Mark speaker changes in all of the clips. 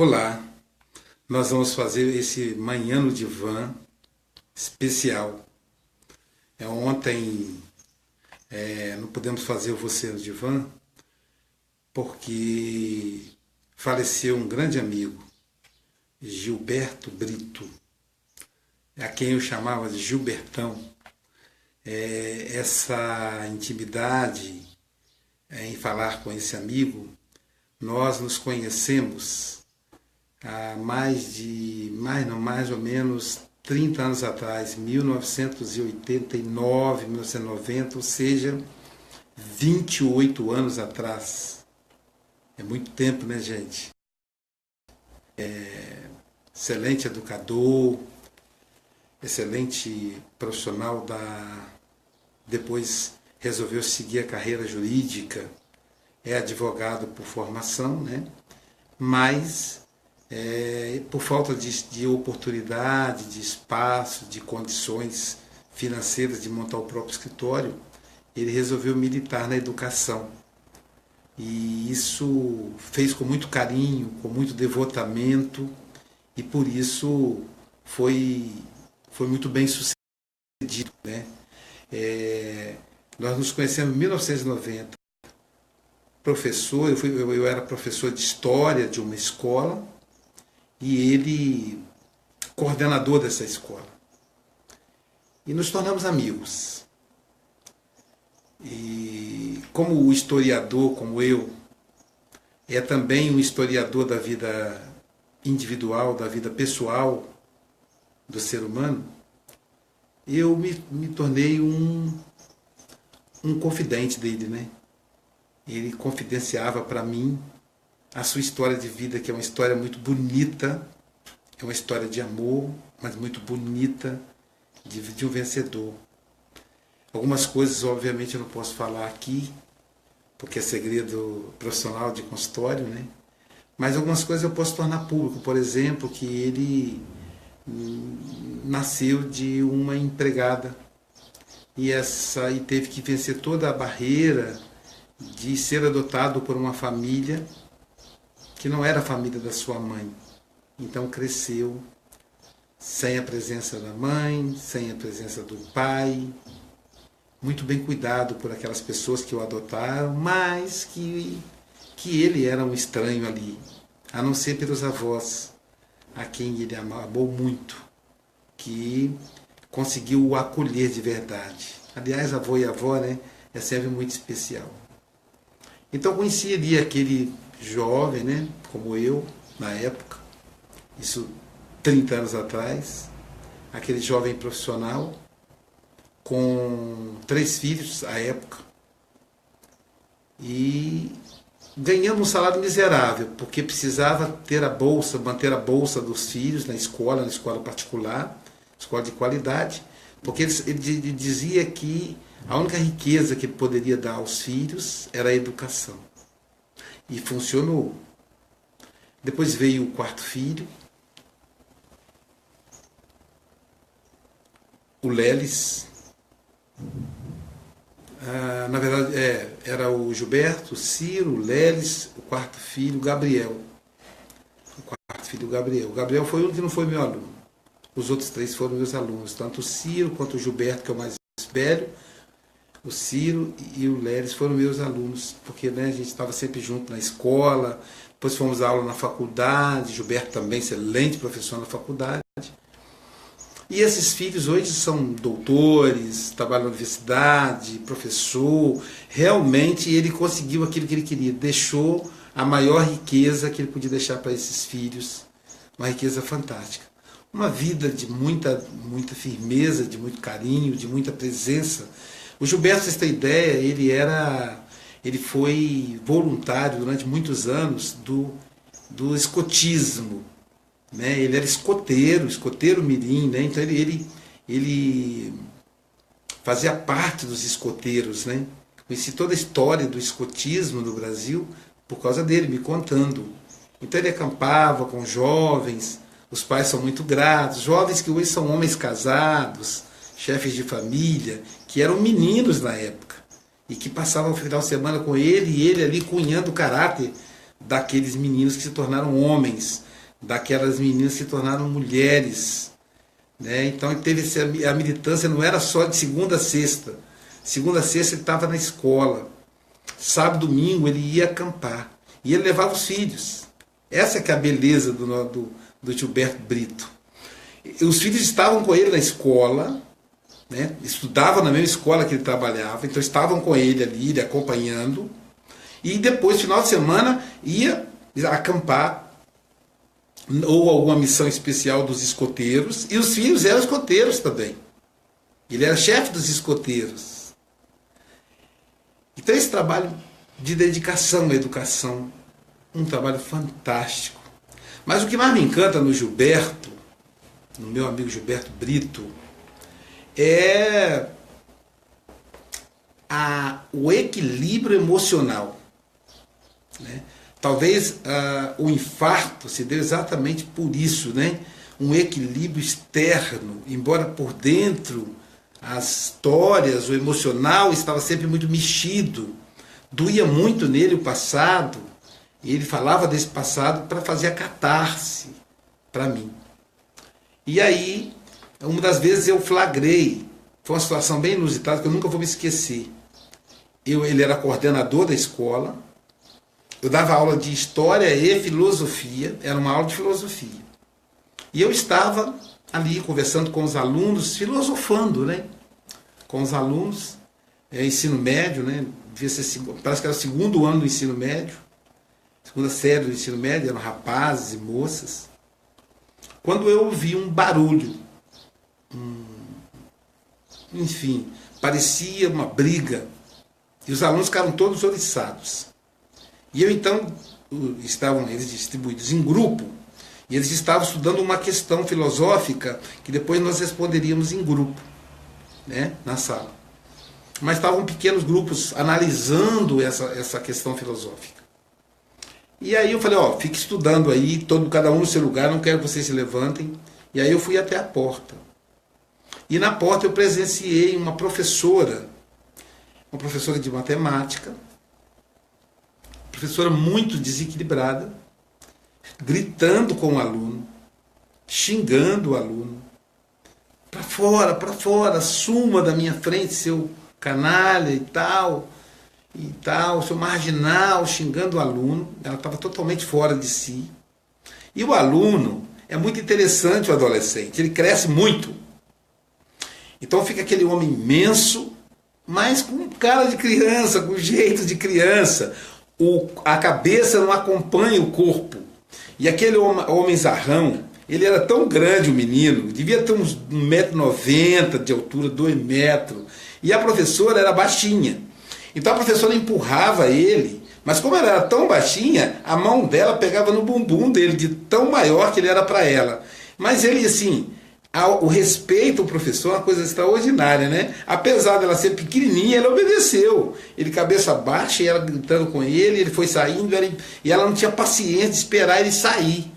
Speaker 1: Olá, nós vamos fazer esse Manhã no Divã especial. Ontem não pudemos fazer o Você no Divã porque faleceu um grande amigo, Gilberto Brito, a quem eu chamava de Gilbertão. Essa intimidade em falar com esse amigo, nós nos conhecemos há mais ou menos 30 anos atrás, 1989, 1990, ou seja, 28 anos atrás. É muito tempo, né, gente? Excelente educador, excelente profissional depois resolveu seguir a carreira jurídica, é advogado por formação, né? Mas por falta de oportunidade, de espaço, de condições financeiras de montar o próprio escritório, ele resolveu militar na educação. E isso fez com muito carinho, com muito devotamento, e por isso foi muito bem sucedido, né? Nós nos conhecemos em 1990. Professor, eu era professor de história de uma escola e ele coordenador dessa escola. E nos tornamos amigos. E como o historiador, como eu, é também um historiador da vida individual, da vida pessoal do ser humano, eu me tornei um confidente dele, né? Ele confidenciava para mim a sua história de vida, que é uma história muito bonita, é uma história de amor, mas muito bonita, de um vencedor. Algumas coisas, obviamente, eu não posso falar aqui, porque é segredo profissional de consultório, né? Mas algumas coisas eu posso tornar público. Por exemplo, que ele nasceu de uma empregada e teve que vencer toda a barreira de ser adotado por uma família que não era a família da sua mãe. Então cresceu sem a presença da mãe, sem a presença do pai, muito bem cuidado por aquelas pessoas que o adotaram, mas que ele era um estranho ali, a não ser pelos avós, a quem ele amou muito, que conseguiu o acolher de verdade. Aliás, avô e avó, né, é sempre muito especial. Então conheci ali aquele jovem, né, como eu, na época, isso 30 anos atrás, aquele jovem profissional, com 3 filhos à época, e ganhando um salário miserável, porque precisava ter a bolsa, manter a bolsa dos filhos na escola particular, escola de qualidade, porque ele dizia que a única riqueza que ele poderia dar aos filhos era a educação. E funcionou. Depois veio o 4º filho, o Lelis. Na verdade, era o Gilberto, o Ciro, o Lelis, o 4º filho, o Gabriel. O 4º filho, o Gabriel. O Gabriel foi o que não foi meu aluno. Os outros 3 foram meus alunos, tanto o Ciro quanto o Gilberto, que é o mais velho. O Ciro e o Lelis foram meus alunos, porque, né, a gente estava sempre junto na escola, depois fomos dar aula na faculdade, Gilberto também, excelente professor na faculdade. E esses filhos hoje são doutores, trabalham na universidade, professor. Realmente ele conseguiu aquilo que ele queria, deixou a maior riqueza que ele podia deixar para esses filhos, uma riqueza fantástica. Uma vida de muita firmeza, de muito carinho, de muita presença. O Gilberto, pra vocês terem ideia, ele foi voluntário durante muitos anos do escotismo, né? Ele era escoteiro mirim, né? Então ele fazia parte dos escoteiros, né? Conheci toda a história do escotismo no Brasil por causa dele, me contando. Então ele acampava com jovens, os pais são muito gratos, jovens que hoje são homens casados, chefes de família, que eram meninos na época, e que passavam o final de semana com ele, e ele ali cunhando o caráter daqueles meninos que se tornaram homens, daquelas meninas que se tornaram mulheres. Né? Então ele teve a militância não era só de segunda a sexta. Segunda a sexta ele estava na escola. Sábado, domingo ele ia acampar. E ele levava os filhos. Essa que é a beleza do Gilberto Brito. Os filhos estavam com ele na escola, né? Estudavam na mesma escola que ele trabalhava, então estavam com ele ali, ele acompanhando. E depois, final de semana, ia acampar ou alguma missão especial dos escoteiros. E os filhos eram escoteiros também. Ele era chefe dos escoteiros. Então esse trabalho de dedicação à educação, um trabalho fantástico. Mas o que mais me encanta no Gilberto, no meu amigo Gilberto Brito, é o equilíbrio emocional. Né? Talvez o infarto se deu exatamente por isso, né? Um equilíbrio externo, embora por dentro as histórias, o emocional estava sempre muito mexido, doía muito nele o passado, e ele falava desse passado para fazer a catarse para mim. E aí, uma das vezes eu flagrei, foi uma situação bem inusitada que eu nunca vou me esquecer. Ele era coordenador da escola, eu dava aula de história e filosofia, era uma aula de filosofia. E eu estava ali conversando com os alunos, filosofando, né? Com os alunos, ensino médio, né? Devia ser, parece que era o segundo ano do ensino médio, segunda série do ensino médio, eram rapazes e moças. Quando eu ouvi um barulho, enfim, parecia uma briga, e os alunos ficaram todos oriçados. E eu então, estavam eles distribuídos em grupo, e eles estavam estudando uma questão filosófica que depois nós responderíamos em grupo, né, na sala. Mas estavam pequenos grupos analisando essa questão filosófica. E aí eu falei, ó, fique estudando aí, cada um no seu lugar, não quero que vocês se levantem. E aí eu fui até a porta. E na porta eu presenciei uma professora de matemática, professora muito desequilibrada, gritando com o aluno, xingando o aluno, para fora, suma da minha frente, seu canalha e tal, seu marginal, xingando o aluno. Ela estava totalmente fora de si. E o aluno, é muito interessante o adolescente, ele cresce muito. Então fica aquele homem imenso, mas com cara de criança, com jeito de criança. A cabeça não acompanha o corpo. E aquele homem zarrão, ele era tão grande, o menino, devia ter uns 1,90 m de altura, 2 metros. E a professora era baixinha. Então a professora empurrava ele, mas como ela era tão baixinha, a mão dela pegava no bumbum dele, de tão maior que ele era para ela. Mas ele, assim, o respeito ao professor é uma coisa extraordinária, né? Apesar dela ser pequenininha, ele obedeceu. Ele cabeça baixa, e ela gritando com ele foi saindo, e ela não tinha paciência de esperar ele sair.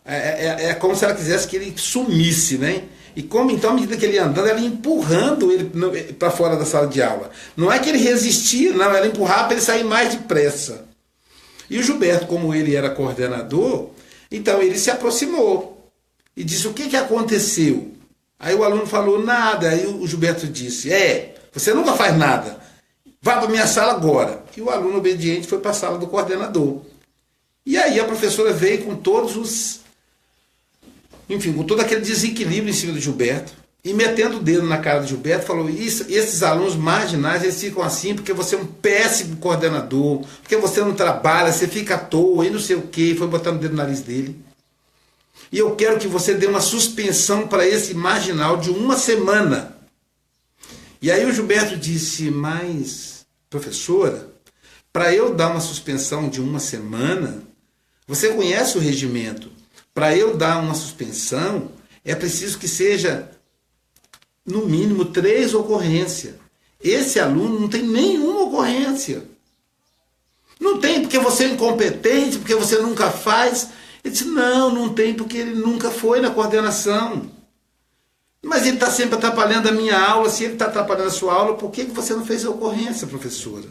Speaker 1: É como se ela quisesse que ele sumisse, né? E como então, à medida que ele ia andando, ela ia empurrando ele para fora da sala de aula. Não é que ele resistia, não, ela empurrava para ele sair mais depressa. E o Gilberto, como ele era coordenador, então ele se aproximou e disse, o que aconteceu? Aí o aluno falou, nada. Aí o Gilberto disse, você nunca faz nada, vá para a minha sala agora. E o aluno obediente foi para a sala do coordenador. E aí a professora veio com com todo aquele desequilíbrio em cima do Gilberto, e metendo o dedo na cara do Gilberto, falou, esses alunos marginais, eles ficam assim porque você é um péssimo coordenador, porque você não trabalha, você fica à toa, e não sei o quê, foi botando o dedo no nariz dele. E eu quero que você dê uma suspensão para esse marginal de 1 semana. E aí o Gilberto disse, mas, professora, para eu dar uma suspensão de 1 semana, você conhece o regimento. Para eu dar uma suspensão, é preciso que seja, no mínimo, 3 ocorrências. Esse aluno não tem nenhuma ocorrência. Não tem porque você é incompetente, porque você nunca faz. Ele disse, não tem porque ele nunca foi na coordenação. Mas ele está sempre atrapalhando a minha aula. Se ele está atrapalhando a sua aula, por que você não fez a ocorrência, professora?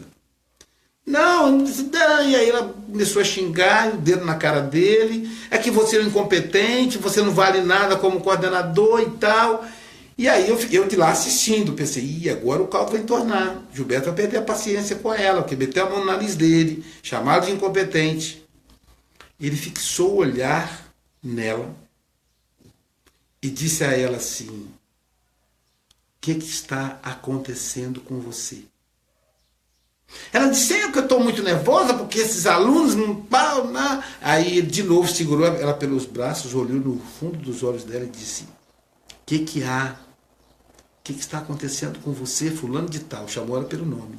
Speaker 1: Não, e aí ela começou a xingar, o dedo na cara dele, é que você é um incompetente, você não vale nada como coordenador e tal. E aí eu de lá assistindo, pensei, ih, agora o caldo vai entornar. Gilberto vai perder a paciência com ela, porque meteu a mão no nariz dele, chamado de incompetente. Ele fixou o olhar nela e disse a ela assim, o que está acontecendo com você? Ela disse, é que eu estou muito nervosa porque esses alunos não... Aí ele de novo segurou ela pelos braços, olhou no fundo dos olhos dela e disse, o que há? O que está acontecendo com você, fulano de tal? Chamou ela pelo nome.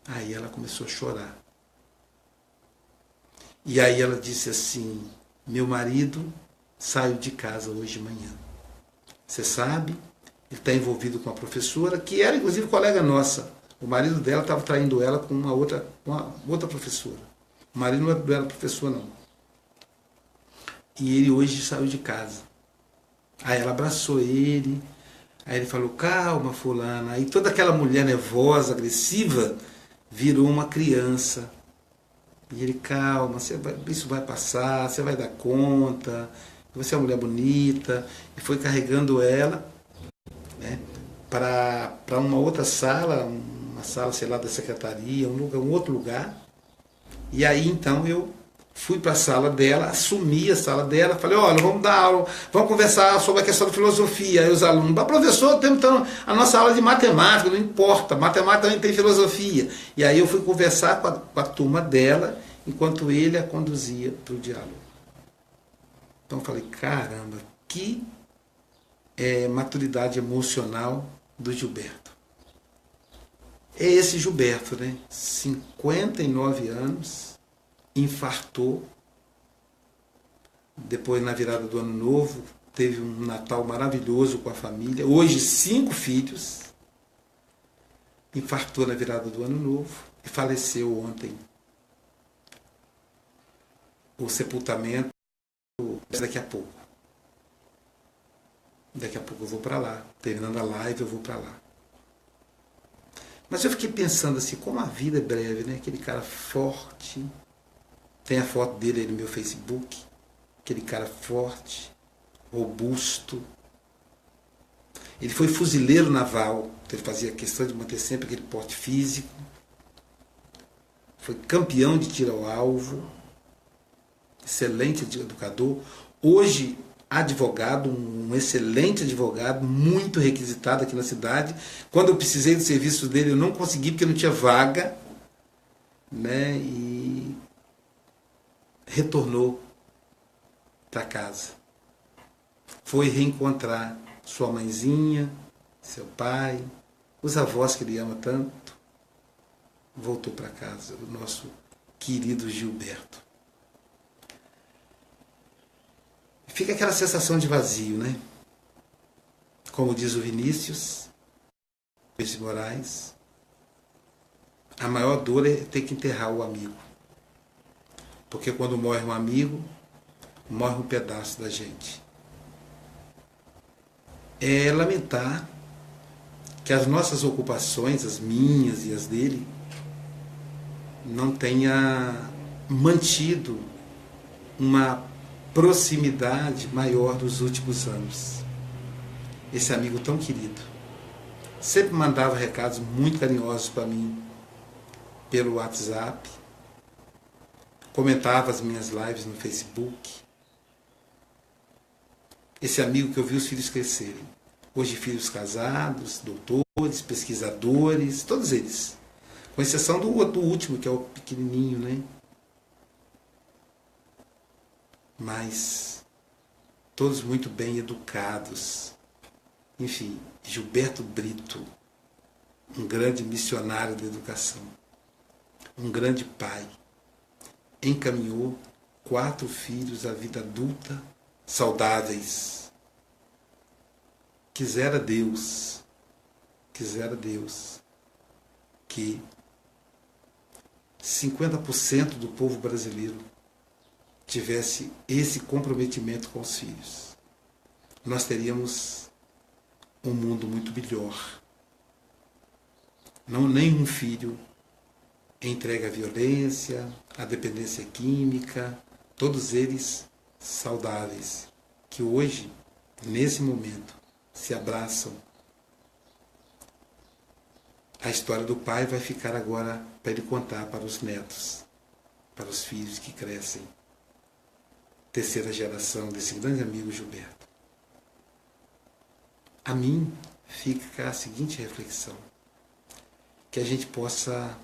Speaker 1: Aí ela começou a chorar. E aí ela disse assim, meu marido saiu de casa hoje de manhã. Você sabe, ele está envolvido com uma professora, que era inclusive colega nossa. O marido dela estava traindo ela com uma outra professora. O marido não era professor, não. E ele hoje saiu de casa. Aí ela abraçou ele. Aí ele falou, calma, fulana. Aí toda aquela mulher nervosa, agressiva, virou uma criança. E ele, calma, isso vai passar, você vai dar conta. Você é uma mulher bonita. E foi carregando ela, né, para uma outra sala, uma sala, sei lá, da secretaria, um outro lugar. E aí, então, eu fui para a sala dela, assumi a sala dela, falei, olha, vamos dar aula, vamos conversar sobre a questão de filosofia. Aí os alunos, professor, temos a nossa aula de matemática, não importa, matemática também tem filosofia. E aí eu fui conversar com a turma dela, enquanto ele a conduzia para o diálogo. Então eu falei, caramba, que maturidade emocional do Gilberto. É esse Gilberto, né? 59 anos, infartou. Depois, na virada do ano novo, teve um Natal maravilhoso com a família. Hoje, 5 filhos. Infartou na virada do ano novo e faleceu ontem. O sepultamento daqui a pouco. Daqui a pouco eu vou para lá. Terminando a live, eu vou para lá. Mas eu fiquei pensando assim, como a vida é breve, né? Aquele cara forte. Tem a foto dele aí no meu Facebook. Aquele cara forte, robusto. Ele foi fuzileiro naval. Então ele fazia questão de manter sempre aquele porte físico. Foi campeão de tiro ao alvo. Excelente educador. Hoje, advogado, um excelente advogado, muito requisitado aqui na cidade. Quando eu precisei do serviço dele, eu não consegui porque não tinha vaga, né? E retornou para casa. Foi reencontrar sua mãezinha, seu pai, os avós que ele ama tanto. Voltou para casa, o nosso querido Gilberto. Fica aquela sensação de vazio, né? Como diz o Vinícius Moraes, a maior dor é ter que enterrar o amigo. Porque quando morre um amigo, morre um pedaço da gente. É lamentar que as nossas ocupações, as minhas e as dele, não tenha mantido uma proximidade maior dos últimos anos. Esse amigo tão querido sempre mandava recados muito carinhosos para mim pelo WhatsApp, comentava as minhas lives no Facebook. Esse amigo que eu vi os filhos crescerem, hoje filhos casados, doutores, pesquisadores, todos eles, com exceção do último, que é o pequenininho, né? Mas todos muito bem educados. Enfim, Gilberto Brito, um grande missionário da educação, um grande pai, encaminhou 4 filhos à vida adulta saudáveis. Quisera Deus que 50% do povo brasileiro tivesse esse comprometimento com os filhos. Nós teríamos um mundo muito melhor. Não nenhum filho entregue à violência, à dependência química, todos eles saudáveis, que hoje, nesse momento, se abraçam. A história do pai vai ficar agora para ele contar para os netos, para os filhos que crescem. Terceira geração desse grande amigo Gilberto. A mim fica a seguinte reflexão: que a gente possa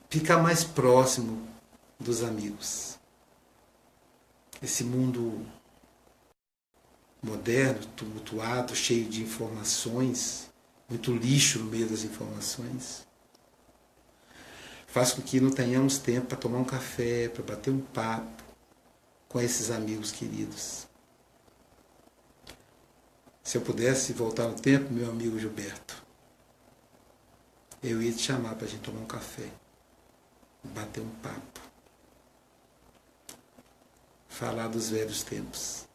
Speaker 1: ficar mais próximo dos amigos. Esse mundo moderno, tumultuado, cheio de informações, muito lixo no meio das informações, faz com que não tenhamos tempo para tomar um café, para bater um papo com esses amigos queridos. Se eu pudesse voltar no tempo, meu amigo Gilberto, eu ia te chamar para a gente tomar um café, bater um papo, falar dos velhos tempos.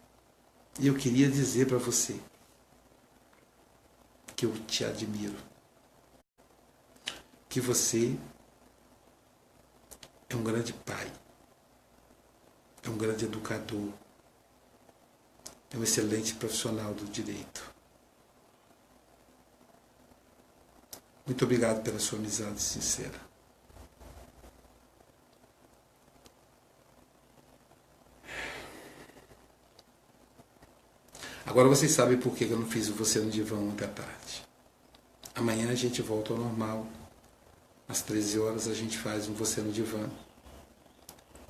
Speaker 1: E eu queria dizer para você que eu te admiro, que você é um grande pai, é um grande educador, é um excelente profissional do direito. Muito obrigado pela sua amizade sincera. Agora vocês sabem por que eu não fiz o Você no Divã ontem à tarde. Amanhã a gente volta ao normal. Às 13 horas a gente faz um Você no Divã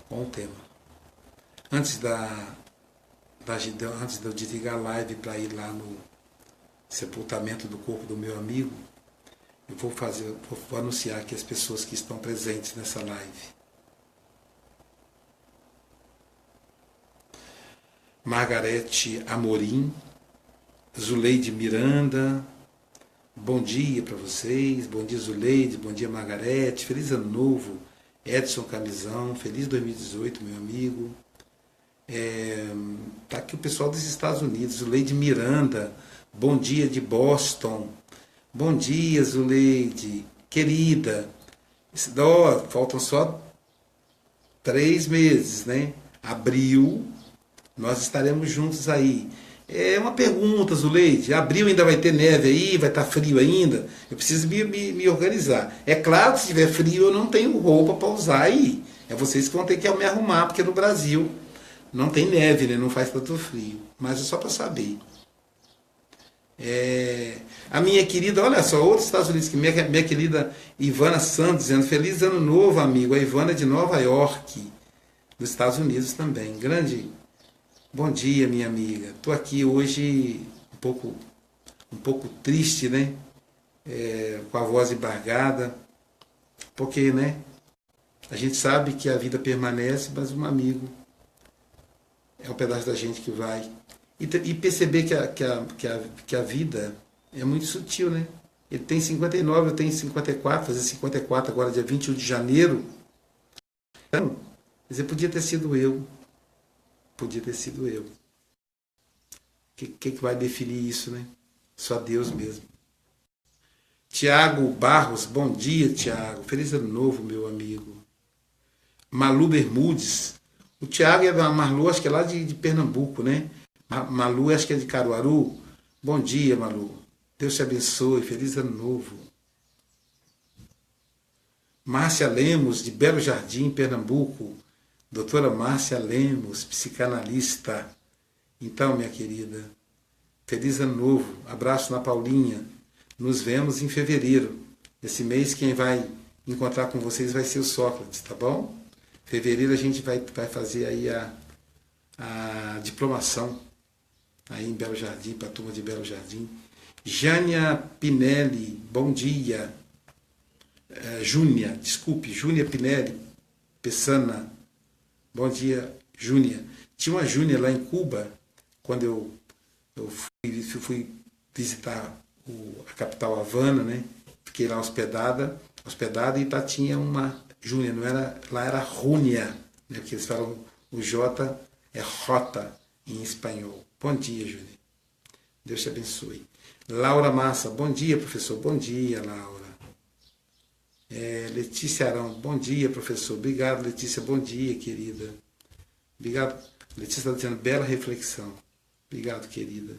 Speaker 1: com o tema. Antes de eu desligar a live para ir lá no sepultamento do corpo do meu amigo, eu vou anunciar aqui as pessoas que estão presentes nessa live. Margarete Amorim, Zuleide Miranda, bom dia para vocês, bom dia Zuleide, bom dia Margarete, feliz ano novo, Edson Camisão, feliz 2018 meu amigo. Tá aqui o pessoal dos Estados Unidos, Zuleide Miranda, bom dia de Boston, bom dia Zuleide, querida, faltam só 3 meses, né? Abril, nós estaremos juntos aí. É uma pergunta, Zuleide, abril ainda vai ter neve aí, vai estar frio ainda? Eu preciso me organizar. É claro que se tiver frio eu não tenho roupa para usar aí. É vocês que vão ter que me arrumar, porque no Brasil não tem neve, né? Não faz tanto frio. Mas é só para saber. A minha querida, olha só, outros Estados Unidos, que minha querida Ivana Santos, dizendo feliz ano novo, amigo. A Ivana é de Nova York, dos Estados Unidos também. Grande. Bom dia, minha amiga. Estou aqui hoje um pouco triste, né? Com a voz embargada, porque, né? A gente sabe que a vida permanece, mas um amigo é um pedaço da gente que vai. E perceber que a vida é muito sutil, né? Ele tem 59, eu tenho 54, fazer 54 agora, dia 21 de janeiro. Então, quer dizer, podia ter sido eu. Podia ter sido eu. O que vai definir isso, né? Só Deus mesmo. Tiago Barros, bom dia, Tiago. Feliz ano novo, meu amigo. Malu Bermudes. O Tiago e a Marlu, acho que é lá de Pernambuco, né? Malu, acho que é de Caruaru. Bom dia, Malu. Deus te abençoe. Feliz ano novo. Márcia Lemos, de Belo Jardim, Pernambuco. Doutora Márcia Lemos, psicanalista. Então, minha querida, feliz ano novo. Abraço na Paulinha. Nos vemos em fevereiro. Esse mês quem vai encontrar com vocês vai ser o Sócrates, tá bom? Fevereiro a gente vai fazer aí a diplomação aí em Belo Jardim, para a turma de Belo Jardim. Jânia Pinelli, bom dia. Júnia Pinelli, Pessana. Bom dia, Júnia. Tinha uma Júnia lá em Cuba, quando eu fui visitar a capital Havana, né? Fiquei lá hospedada e tinha uma Júnia, não era, lá era Rúnia, né? Porque eles falam o J é Rota em espanhol. Bom dia, Júnia. Deus te abençoe. Laura Massa, bom dia, professor. Bom dia, Laura. Letícia Arão, bom dia, professor. Obrigado, Letícia, bom dia, querida. Obrigado. Letícia está dizendo, bela reflexão. Obrigado, querida.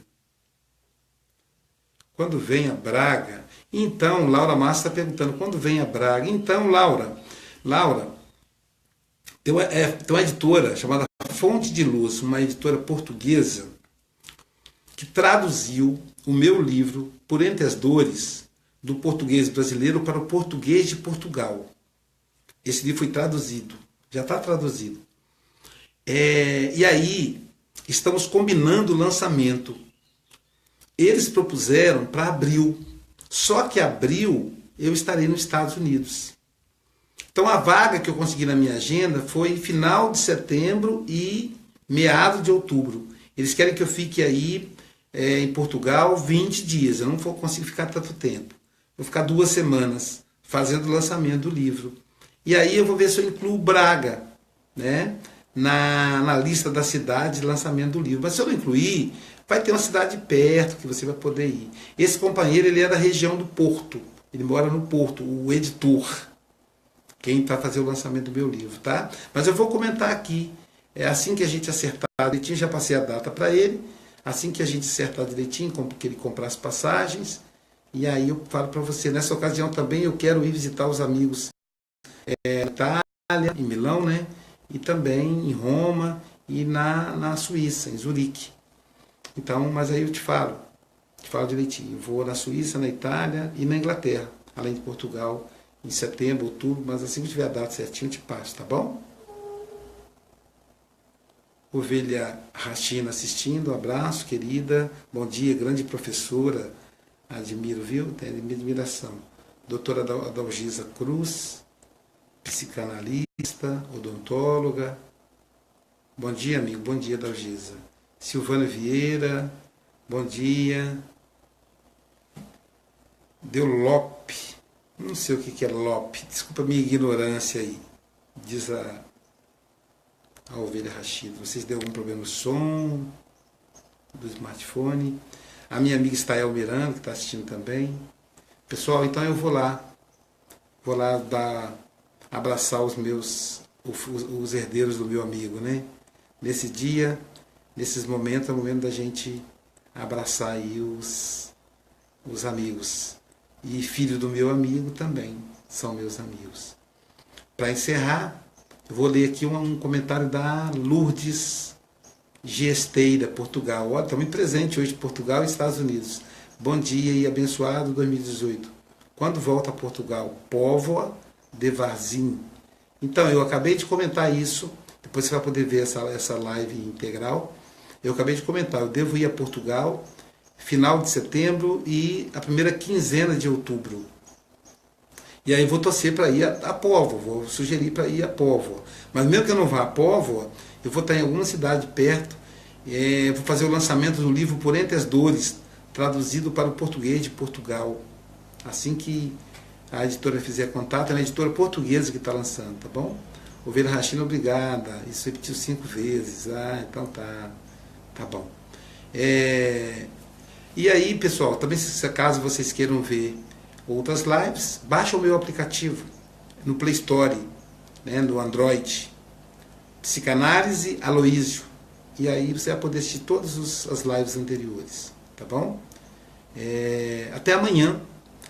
Speaker 1: Quando vem a Braga? Então, Laura Massa está perguntando, quando vem a Braga? Então, Laura, tem uma editora chamada Fonte de Luz, uma editora portuguesa, que traduziu o meu livro, Por Entre as Dores, do português brasileiro para o português de Portugal. Esse livro foi traduzido, já está traduzido. E aí, estamos combinando o lançamento. Eles propuseram para abril, só que abril eu estarei nos Estados Unidos. Então a vaga que eu consegui na minha agenda foi final de setembro e meados de outubro. Eles querem que eu fique aí em Portugal 20 dias, eu não vou conseguir ficar tanto tempo. Vou ficar 2 semanas fazendo o lançamento do livro. E aí eu vou ver se eu incluo Braga, né, na lista da cidade de lançamento do livro. Mas se eu não incluir, vai ter uma cidade perto que você vai poder ir. Esse companheiro, ele é da região do Porto. Ele mora no Porto, o editor. Quem vai fazer o lançamento do meu livro, tá? Mas eu vou comentar aqui. Assim que a gente acertar direitinho, já passei a data para ele. Assim que a gente acertar direitinho, que ele comprar as passagens. E aí eu falo para você. Nessa ocasião também eu quero ir visitar os amigos na Itália, em Milão, né? E também em Roma e na Suíça, em Zurique. Então, mas aí eu te falo direitinho. Eu vou na Suíça, na Itália e na Inglaterra, além de Portugal, em setembro, outubro, mas assim que eu tiver a data certinho, eu te passo, tá bom? Ovelha Rachina assistindo, um abraço, querida. Bom dia, grande professora. Admiro, viu? Tenho admiração. Doutora Adalgisa Cruz, psicanalista, odontóloga. Bom dia, amigo. Bom dia, Adalgisa. Silvana Vieira, bom dia. Deu Lope, não sei o que é Lope, desculpa a minha ignorância aí, diz a Ovelha Rachida. Vocês deu algum problema no som do smartphone? A minha amiga Estael Miranda, que está assistindo também. Pessoal, então eu vou lá abraçar os herdeiros do meu amigo, né? Nesse dia, nesses momentos, é o momento da gente abraçar aí os amigos. E filho do meu amigo também são meus amigos. Para encerrar, eu vou ler aqui um comentário da Lourdes Gesteira, Portugal. Olha, estamos presente hoje em Portugal e Estados Unidos. Bom dia e abençoado 2018. Quando volta a Portugal? Póvoa de Varzim. Então, eu acabei de comentar isso. Depois você vai poder ver essa live integral. Eu acabei de comentar, eu devo ir a Portugal final de setembro e a primeira quinzena de outubro. E aí vou torcer para ir a Póvoa, vou sugerir para ir a Póvoa. Mas mesmo que eu não vá a Póvoa, eu vou estar em alguma cidade perto, vou fazer o lançamento do livro Por Entre as Dores, traduzido para o português de Portugal. Assim que a editora fizer contato, é uma editora portuguesa que está lançando, tá bom? Ovelha Rachina, obrigada. Isso repetiu 5 vezes. Então tá bom. E aí, pessoal, também se caso vocês queiram ver outras lives, baixa o meu aplicativo no Play Store, né, no Android, Psicanálise Aloísio. E aí você vai poder assistir todas as lives anteriores, tá bom? Até amanhã.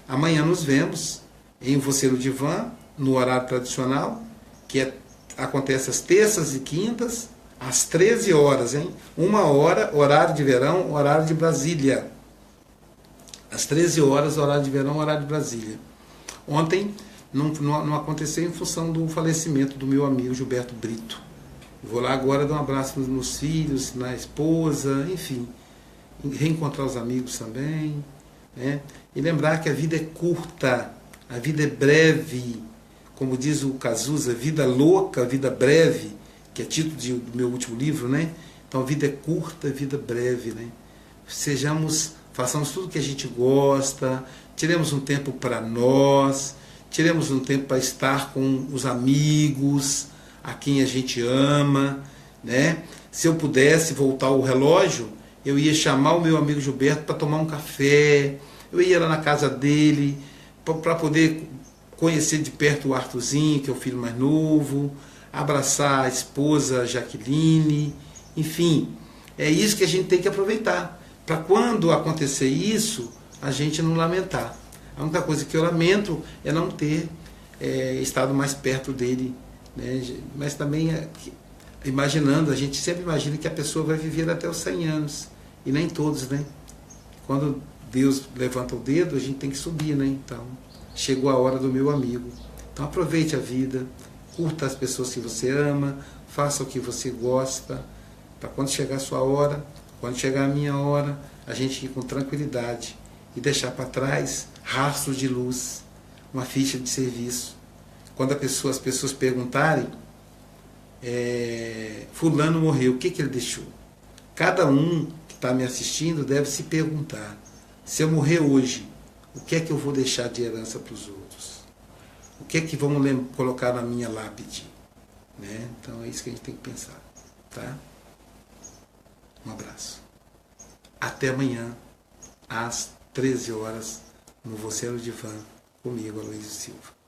Speaker 1: Amanhã nos vemos em Você no Divã, no horário tradicional, que acontece às terças e quintas, às 13 horas, hein? 1 hora, horário de verão, horário de Brasília. Às 13 horas, horário de verão, horário de Brasília. Ontem não aconteceu em função do falecimento do meu amigo Gilberto Brito. Vou lá agora dar um abraço nos meus filhos, na esposa, enfim. Reencontrar os amigos também, né? E lembrar que a vida é curta, a vida é breve. Como diz o Cazuza, vida louca, vida breve, que é título do meu último livro, né? Então a vida é curta, a vida é breve, né? Façamos tudo que a gente gosta, tiremos um tempo para nós, tiremos um tempo para estar com os amigos, a quem a gente ama, né? Se eu pudesse voltar o relógio, eu ia chamar o meu amigo Gilberto para tomar um café, eu ia lá na casa dele para poder conhecer de perto o Arthurzinho, que é o filho mais novo, abraçar a esposa Jaqueline, enfim, é isso que a gente tem que aproveitar, para quando acontecer isso, a gente não lamentar. A única coisa que eu lamento é não ter estado mais perto dele, né? Mas também, imaginando, a gente sempre imagina que a pessoa vai viver até os 100 anos, e nem todos, né? Quando Deus levanta o dedo, a gente tem que subir, né? Então, chegou a hora do meu amigo. Então aproveite a vida, curta as pessoas que você ama, faça o que você gosta, para quando chegar a sua hora, quando chegar a minha hora, a gente ir com tranquilidade e deixar para trás rastros de luz, uma ficha de serviço. Quando as pessoas perguntarem, fulano morreu, o que ele deixou? Cada um que está me assistindo deve se perguntar, se eu morrer hoje, o que é que eu vou deixar de herança para os outros? O que é que vamos colocar na minha lápide? Né? Então é isso que a gente tem que pensar. Tá? Um abraço. Até amanhã, às 13 horas, no Você no Divã, comigo, Aloysio Silva.